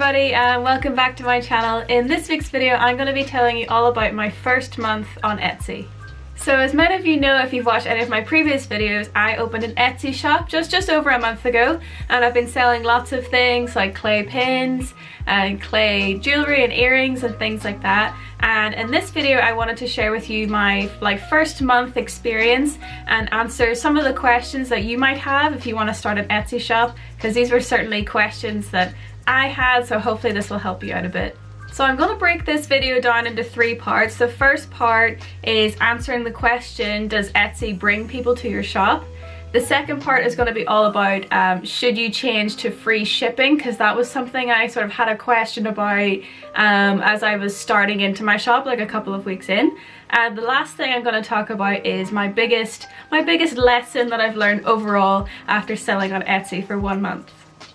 everybody and welcome back to my channel. In this week's video I'm going to be telling you all about my first month on Etsy. So as many of you know, if you've watched any of my previous videos, I opened an Etsy shop just over a month ago, and I've been selling lots of things like clay pins and clay jewelry and earrings and things like that. And in this video I wanted to share with you my first month experience and answer some of the questions that you might have if you want to start an Etsy shop, because these were certainly questions that I had, so hopefully this will help you out a bit. So I'm going to break this video down into 3 parts. The first part is answering the question, does Etsy bring people to your shop? The second part is going to be all about should you change to free shipping, because that was something I sort of had a question about as I was starting into my shop like a couple of weeks in. And the last thing I'm going to talk about is my biggest lesson that I've learned overall after selling on Etsy for 1 month.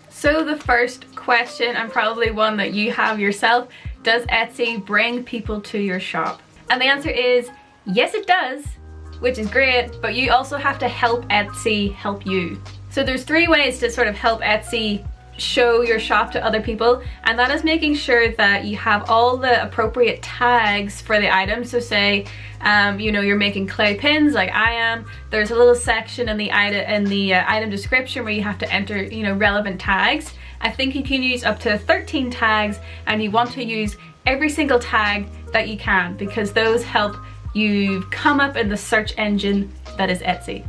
So the first question, and probably one that you have yourself, does Etsy bring people to your shop? And the answer is yes, it does, which is great, but you also have to help Etsy help you. So there's 3 ways to sort of help Etsy show your shop to other people, and that is making sure that you have all the appropriate tags for the items. So say you know, you're making clay pins like I am, there's a little section in the item description where you have to enter, you know, relevant tags. I think you can use up to 13 tags, and you want to use every single tag that you can, because those help you come up in the search engine that is Etsy.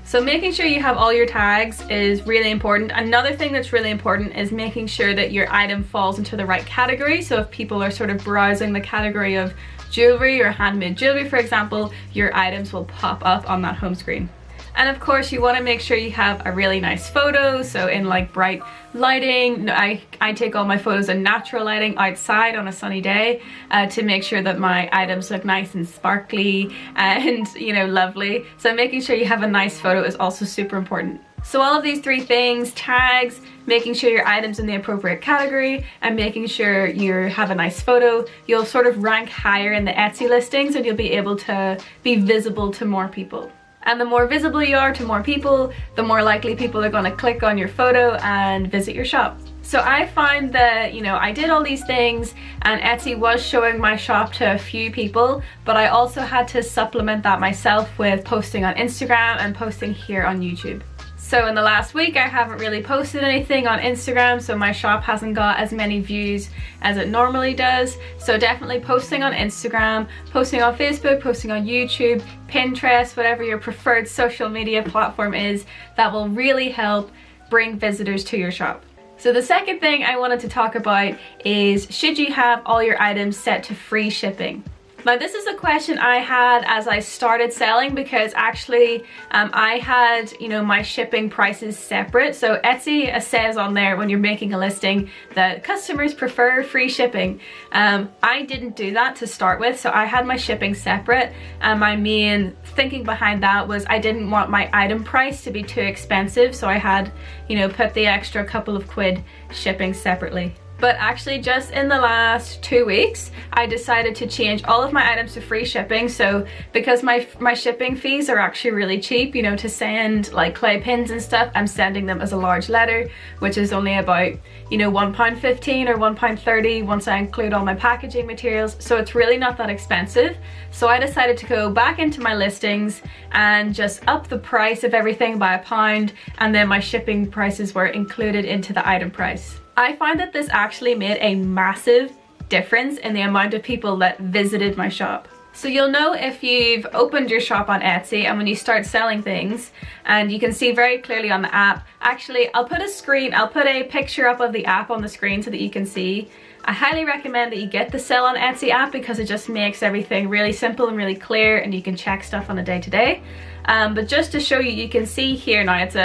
So making sure you have all your tags is really important. Another thing that's really important is making sure that your item falls into the right category. So if people are sort of browsing the category of jewelry or handmade jewelry, for example, your items will pop up on that home screen. And of course you want to make sure you have a really nice photo, so in like bright lighting. I take all my photos in natural lighting outside on a sunny day to make sure that my items look nice and sparkly and, you know, lovely. So making sure you have a nice photo is also super important. So all of these 3 things, tags, making sure your item's in the appropriate category, and making sure you have a nice photo, you'll sort of rank higher in the Etsy listings, and you'll be able to be visible to more people. And the more visible you are to more people, the more likely people are going to click on your photo and visit your shop. So I find that, you know, I did all these things and Etsy was showing my shop to a few people, but I also had to supplement that myself with posting on Instagram and posting here on YouTube. So in the last week I haven't really posted anything on Instagram, so my shop hasn't got as many views as it normally does. So definitely posting on Instagram, posting on Facebook, posting on YouTube, Pinterest, whatever your preferred social media platform is, that will really help bring visitors to your shop. So the second thing I wanted to talk about is, should you have all your items set to free shipping? Now this is a question I had as I started selling, because actually I had, you know, my shipping prices separate. So Etsy says on there when you're making a listing that customers prefer free shipping. I didn't do that to start with, so I had my shipping separate, and my main thinking behind that was I didn't want my item price to be too expensive, so I had, you know, put the extra couple of quid shipping separately. But actually just in the last 2 weeks I decided to change all of my items to free shipping. So because my shipping fees are actually really cheap, you know, to send like clay pins and stuff, I'm sending them as a large letter, which is only about, you know, £1.15 or £1.30 once I include all my packaging materials, so it's really not that expensive. So I decided to go back into my listings and just up the price of everything by £1, and then my shipping prices were included into the item price. I find that this actually made a massive difference in the amount of people that visited my shop. So you'll know if you've opened your shop on Etsy and when you start selling things, and you can see very clearly on the app. Actually, I'll put a picture up of the app on the screen so that you can see. I highly recommend that you get the Sell on Etsy app, because it just makes everything really simple and really clear, and you can check stuff on a day-to-day. But just to show you, you can see here now, it's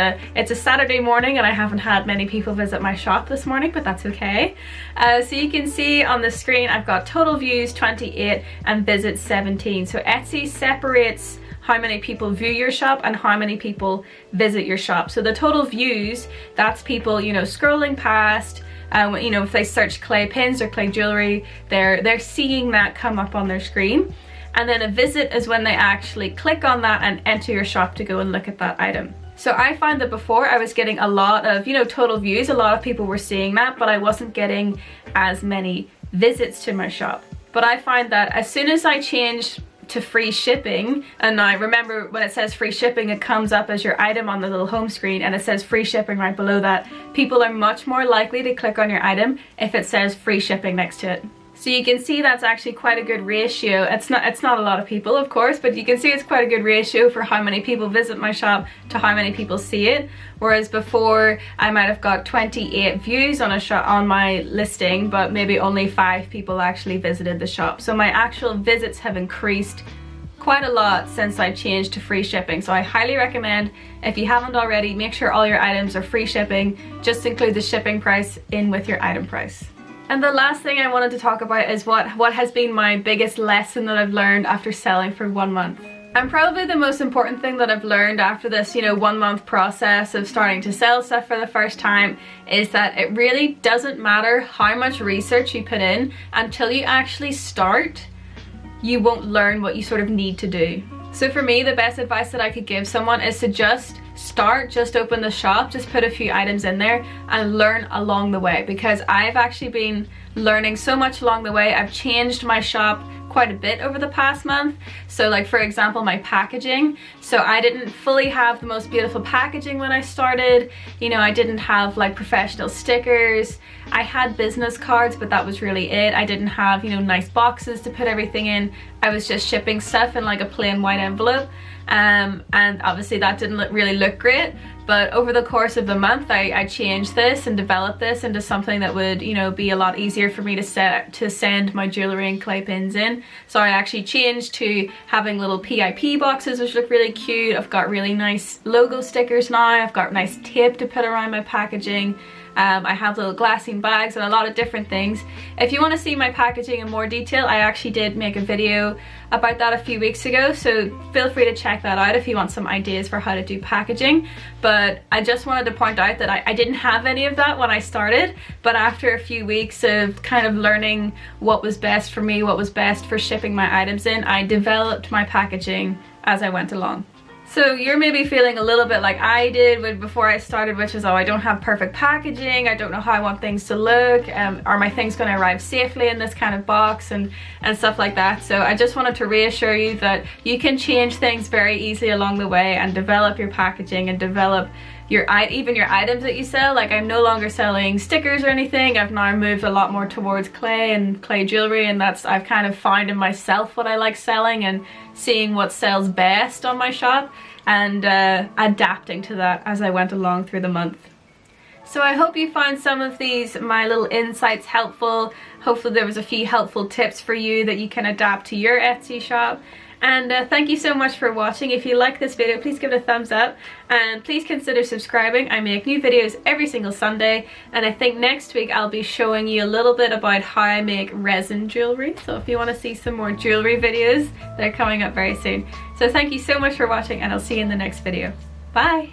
a Saturday morning and I haven't had many people visit my shop this morning, but that's okay. So you can see on the screen I've got total views 28 and visits 17. So Etsy separates how many people view your shop and how many people visit your shop. So the total views, that's people, you know, scrolling past. You know, if they search clay pins or clay jewelry, they're seeing that come up on their screen. And then a visit is when they actually click on that and enter your shop to go and look at that item. So I find that before I was getting a lot of, you know, total views, a lot of people were seeing that, but I wasn't getting as many visits to my shop. But I find that as soon as I changed to free shipping, and now remember when it says free shipping, it comes up as your item on the little home screen and it says free shipping right below that. People are much more likely to click on your item if it says free shipping next to it. So you can see that's actually quite a good ratio. It's not a lot of people, of course, but you can see it's quite a good ratio for how many people visit my shop to how many people see it. Whereas before I might have got 28 views on on my listing, but maybe only 5 people actually visited the shop. So my actual visits have increased quite a lot since I changed to free shipping. So I highly recommend, if you haven't already, make sure all your items are free shipping. Just include the shipping price in with your item price. And the last thing I wanted to talk about is what has been my biggest lesson that I've learned after selling for 1 month. And probably the most important thing that I've learned after this, you know, 1 month process of starting to sell stuff for the first time is that it really doesn't matter how much research you put in. Until you actually start, you won't learn what you sort of need to do. So for me, the best advice that I could give someone is to just start, just open the shop, just put a few items in there and learn along the way, because I've actually been learning so much along the way. I've changed my shop quite a bit over the past month. So like, for example, my packaging. So I didn't fully have the most beautiful packaging when I started. You know, I didn't have like professional stickers. I had business cards, but that was really it. I didn't have, you know, nice boxes to put everything in. I was just shipping stuff in like a plain white envelope. And obviously that didn't really look great. But over the course of the month, I changed this and developed this into something that would, you know, be a lot easier for me to send my jewellery and clay pins in. So I actually changed to having little PIP boxes, which look really cute. I've got really nice logo stickers now. I've got nice tape to put around my packaging. I have little glassine bags and a lot of different things. If you want to see my packaging in more detail, I actually did make a video about that a few weeks ago, so feel free to check that out if you want some ideas for how to do packaging. But I just wanted to point out that I didn't have any of that when I started, but after a few weeks of kind of learning what was best for me, what was best for shipping my items in, I developed my packaging as I went along. So you're maybe feeling a little bit like I did before I started, which is, oh, I don't have perfect packaging, I don't know how I want things to look, are my things going to arrive safely in this kind of box and stuff like that. So I just wanted to reassure you that you can change things very easily along the way and develop your packaging and develop even your items that you sell. Like, I'm no longer selling stickers or anything. I've now moved a lot more towards clay and clay jewelry, and I've kind of found in myself what I like selling and seeing what sells best on my shop and adapting to that as I went along through the month. So I hope you found some of my little insights helpful. Hopefully there was a few helpful tips for you that you can adapt to your Etsy shop. And thank you so much for watching. If you like this video, please give it a thumbs up and please consider subscribing. I make new videos every single Sunday, and I think next week I'll be showing you a little bit about how I make resin jewelry. So if you want to see some more jewelry videos, they're coming up very soon. So thank you so much for watching, and I'll see you in the next video. Bye!